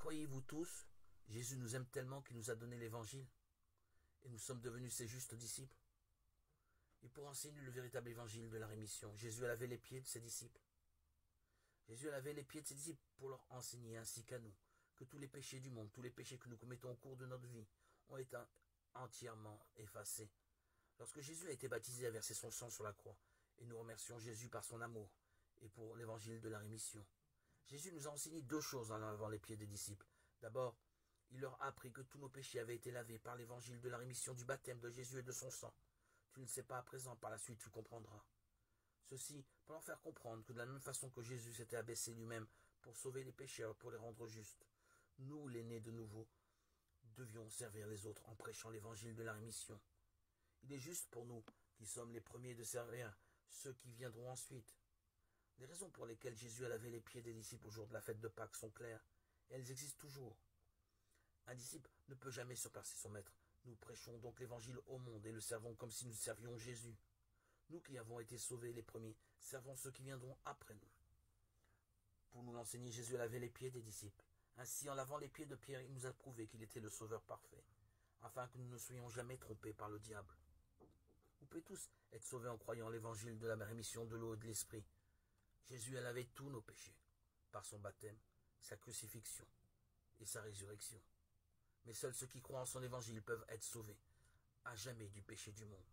croyez-vous tous, Jésus nous aime tellement qu'il nous a donné l'évangile et nous sommes devenus ses justes disciples. Et pour enseigner le véritable évangile de la rémission, Jésus a lavé les pieds de ses disciples. Jésus a lavé les pieds de ses disciples pour leur enseigner ainsi qu'à nous que tous les péchés du monde, tous les péchés que nous commettons au cours de notre vie ont été entièrement effacés. Lorsque Jésus a été baptisé, a versé son sang sur la croix, et nous remercions Jésus par son amour et pour l'évangile de la rémission. Jésus nous a enseigné deux choses en lavant les pieds des disciples. D'abord, il leur a appris que tous nos péchés avaient été lavés par l'évangile de la rémission du baptême de Jésus et de son sang. Tu ne le sais pas à présent, par la suite tu comprendras. Ceci pour leur faire comprendre que de la même façon que Jésus s'était abaissé lui-même pour sauver les pécheurs, pour les rendre justes, nous, les nés de nouveau, devions servir les autres en prêchant l'évangile de la rémission. Il est juste pour nous, qui sommes les premiers, de servir ceux qui viendront ensuite. Les raisons pour lesquelles Jésus a lavé les pieds des disciples au jour de la fête de Pâques sont claires, et elles existent toujours. Un disciple ne peut jamais surpasser son maître. Nous prêchons donc l'évangile au monde et le servons comme si nous servions Jésus. Nous qui avons été sauvés les premiers, servons ceux qui viendront après nous. Pour nous l'enseigner, Jésus a lavé les pieds des disciples. Ainsi, en lavant les pieds de Pierre, il nous a prouvé qu'il était le sauveur parfait, afin que nous ne soyons jamais trompés par le diable. Vous pouvez tous être sauvés en croyant l'évangile de la rémission de l'eau et de l'esprit. Jésus a lavé tous nos péchés, par son baptême, sa crucifixion et sa résurrection. Mais seuls ceux qui croient en son évangile peuvent être sauvés, à jamais du péché du monde.